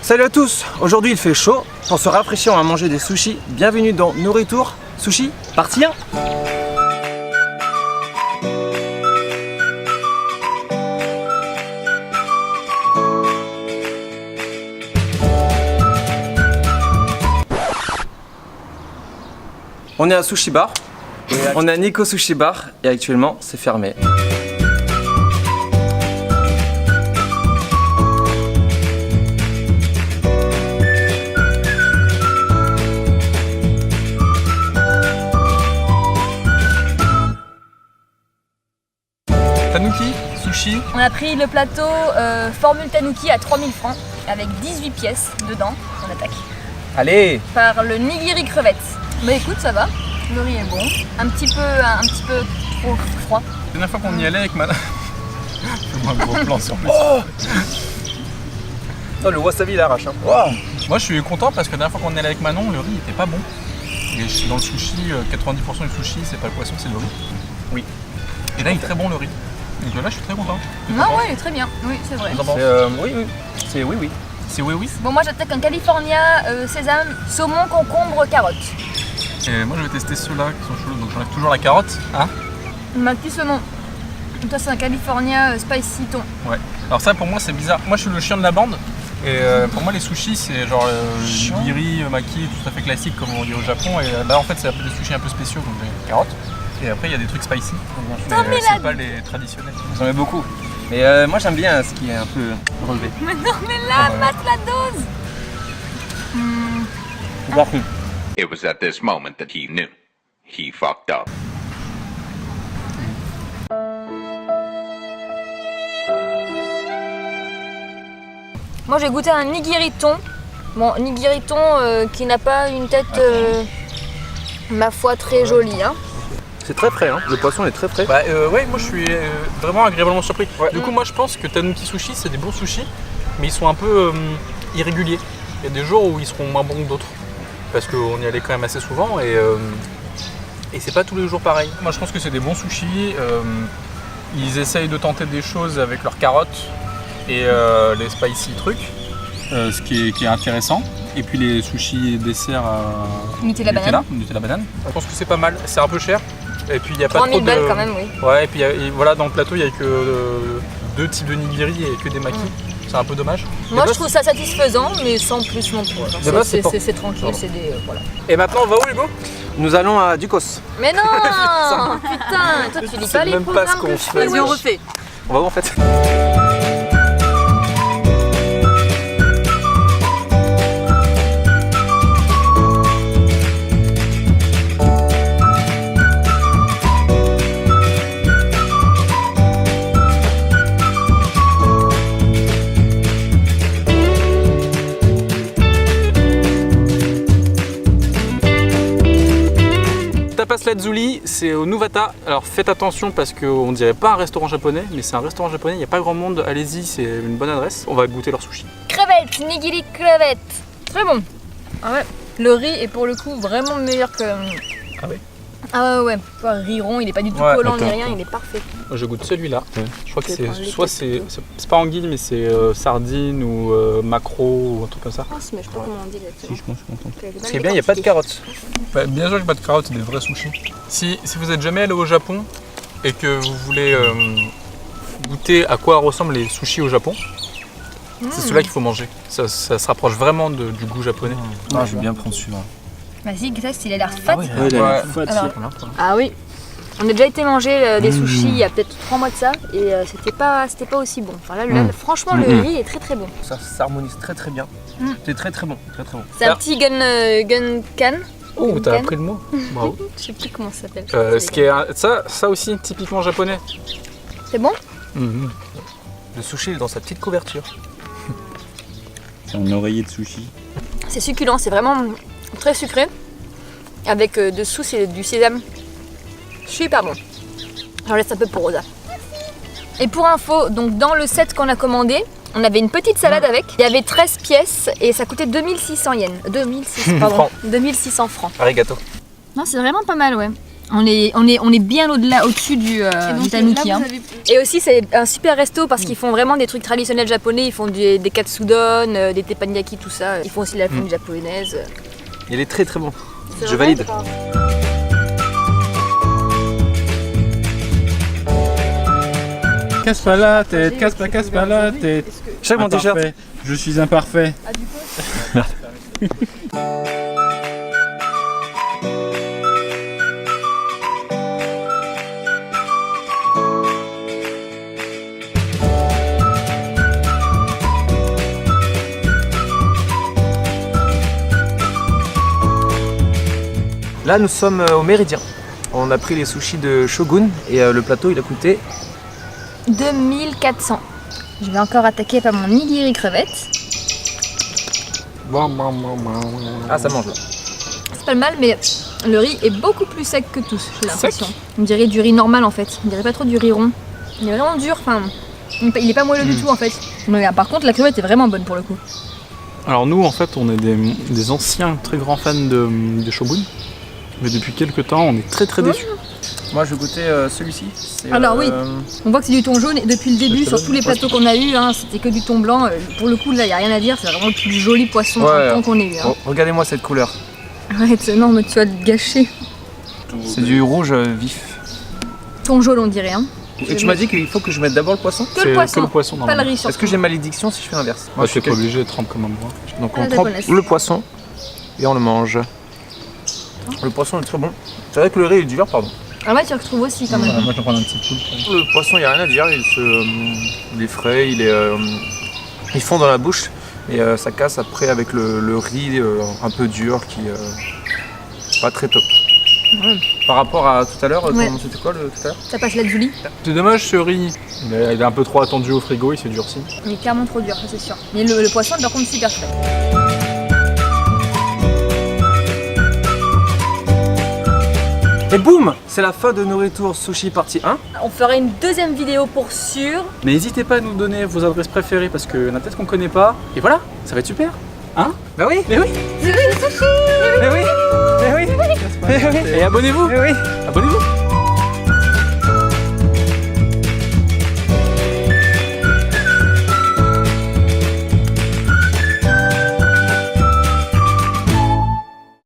Salut à tous, aujourd'hui il fait chaud. Pour se rafraîchir on va manger des sushis. Bienvenue dans Nourritour Sushi, partie 1. On est à Sushi Bar. On a Nico Sushi Bar et actuellement c'est fermé. Tanuki, sushi. On a pris le plateau formule Tanuki à 3000 francs avec 18 pièces dedans. On attaque. Allez. Par le nigiri crevette. Bah écoute, ça va. Le riz est bon. Un petit peu trop froid. La dernière fois qu'on y allait avec madame. Fais-moi un gros plan sur place. Oh, le wasabi il arrache. Hein. Wow. Moi je suis content parce que la dernière fois qu'on y allait avec Manon, le riz était pas bon. Et dans le sushi, 90% du sushi c'est pas le poisson, c'est le riz. Oui. Et là il est très bon le riz. Donc là je suis très content. Non, ouais, il est très bien. Oui, c'est vrai. Oui, oui. C'est oui, oui. C'est oui oui. Bon, moi j'attaque un California sésame, saumon, concombre, carotte. Et moi je vais tester ceux-là qui sont chauds. Donc j'enlève toujours la carotte. Hein? Ma petit saumon. Toi c'est un California spicy thon. Ouais. Alors ça pour moi c'est bizarre. Moi je suis le chien de la bande. Et pour moi les sushis c'est genre nigiri, maki, tout à fait classique comme on dit au Japon. Et là en fait c'est un peu des sushis un peu spéciaux donc des carottes. Et après il y a des trucs spicy. Mais c'est pas les traditionnels. J'en ai beaucoup. Mais moi j'aime bien ce qui est un peu relevé. Mais non, mais là, mate la dose. Parfait. It was at this moment that he knew. He fucked up. Moi j'ai goûté un nigiri thon. Bon, nigiri thon qui n'a pas une tête, ma foi, très jolie. Hein. C'est très frais, hein. Le poisson est très frais. Bah ouais, moi je suis vraiment agréablement surpris. Ouais. Du coup moi je pense que Tanuki Sushi c'est des bons sushis, mais ils sont un peu irréguliers. Il y a des jours où ils seront moins bons que d'autres. Parce qu'on y allait quand même assez souvent et c'est pas tous les jours pareil. Moi je pense que c'est des bons sushis. Ils essayent de tenter des choses avec leurs carottes et les spicy trucs, ce qui est intéressant. Et puis les sushis desserts Nutella banane. Je pense que c'est pas mal, c'est un peu cher. Et puis il y a pas trop 3000 balles quand même, oui. Ouais, et puis voilà, dans le plateau il y a que deux types de nigiri et que des makis. C'est un peu dommage. Moi je trouve ça satisfaisant, mais sans plus non plus. C'est tranquille, c'est des voilà. Et maintenant on va où Hugo? Nous allons à Ducos. Mais non. Putain, toi tu lis pas les même pas programmes ce qu'on que je fait. fais. Vas-y, on refait. On va où en fait? Tapas Lazuli, c'est au Nuvata. Alors faites attention parce qu'on dirait pas un restaurant japonais, mais c'est un restaurant japonais, il n'y a pas grand monde, allez-y, c'est une bonne adresse. On va goûter leur sushi. Crevette, nigiri crevette. Très bon. Ah ouais. Le riz est pour le coup vraiment meilleur que. Ah ouais? Ah ouais, ouais. Riz rond, il est pas du tout collant ni rien, il est parfait. Moi je goûte celui-là. Ouais. Je crois que Je vais c'est prendre c'est pas anguille, mais c'est sardine ou maquereau ou un truc comme ça. Ah, mais je sais pas comment on dit exactement. je pense, je suis content. Ce qui est bien, il n'y a pas de carottes. Ouais, bien sûr qu'il n'y a pas de carottes, c'est des vrais sushis. Si vous êtes jamais allé au Japon et que vous voulez goûter à quoi ressemblent les sushis au Japon, c'est ceux-là qu'il faut manger. Ça se rapproche vraiment du goût japonais. Non, je vais bien prendre celui-là. Vas-y, teste, il a l'air fat. Ouais. Ah oui. On a déjà été manger des sushis il y a peut-être 3 mois de ça et c'était pas aussi bon. Enfin là, franchement, le riz est très très bon. Ça s'harmonise très très bien. C'est très très bon, très très bon. C'est un petit gun can. Oh, t'as appris le mot. Bravo. Je sais plus comment ça s'appelle. Ce qui est ça aussi typiquement japonais. C'est bon? Le sushi est dans sa petite couverture. C'est un oreiller de sushi. C'est succulent, c'est vraiment très sucré. Avec dessous, c'est du sésame. Super bon. J'en laisse un peu pour Rosa. Et pour info, donc dans le set qu'on a commandé, on avait une petite salade avec. Il y avait 13 pièces et ça coûtait 2600 yens. 2600 francs. Arigato. Non, c'est vraiment pas mal, ouais. On est bien au-dessus du tanuki. Hein. Et aussi c'est un super resto parce qu'ils font vraiment des trucs traditionnels japonais. Ils font des katsudon, des teppanyaki, tout ça. Ils font aussi la fondue japonaise. Il est très très bon. Je valide. Casse pas la tête, casse pas la tête. Check mon t-shirt. Imparfait. Je suis imparfait. Là nous sommes au Méridien. On a pris les sushis de Shogun et le plateau il a coûté 2400. Je vais encore attaquer par mon nigiri crevette. Ah ça mange là. C'est pas le mal, mais le riz est beaucoup plus sec que tous, j'ai l'impression. On dirait du riz normal en fait. On dirait pas trop du riz rond. Il est vraiment dur, enfin, il est pas moelleux du tout en fait. Mais, par contre, la crevette est vraiment bonne pour le coup. Alors nous en fait on est des anciens très grands fans de Shogun. Mais depuis quelques temps on est très déçus. Moi je goûtais celui-ci. Alors oui, on voit que c'est du thon jaune et depuis le début sur tous les plateaux qu'on a eu, hein, c'était que du thon blanc. Pour le coup là il n'y a rien à dire, c'est vraiment le plus joli poisson en thon qu'on ait eu. Hein. Regardez-moi cette couleur. Arrête, non mais tu vas te gâcher. C'est du rouge vif. Thon jaune on dirait. Hein. Et tu m'as dit qu'il faut que je mette d'abord le poisson. Que le poisson, pas le pas le riz surtout. Est-ce que j'ai malédiction si je fais l'inverse? Moi je suis pas obligé de tremper comme un bras. Donc Ah, on la trempe connaisse. le poisson et on le mange. Le poisson est très bon. C'est vrai que le riz est dur, pardon. Ah ouais tu retrouves aussi quand même. Moi je vais prendre un petit coup. Le poisson, il n'y a rien à dire, il est frais, il fond dans la bouche et ça casse après avec le riz un peu dur qui pas très top. Ouais. Par rapport à tout à l'heure, Ouais. c'était quoi tout à l'heure? Ça passe la Julie. C'est dommage ce riz. Il est un peu trop attendu au frigo, il s'est durci. Il est clairement trop dur, ça c'est sûr. Mais le poisson par contre super frais. Et boum, c'est la fin de nos retours sushi partie 1. On fera une deuxième vidéo pour sûr. Mais n'hésitez pas à nous donner vos adresses préférées parce qu'il y en a peut-être qu'on connaît pas. Et voilà, ça va être super. Hein? Bah oui, Mais oui, mais oui, mais oui, mais oui, et abonnez-vous. mais oui. Abonnez-vous.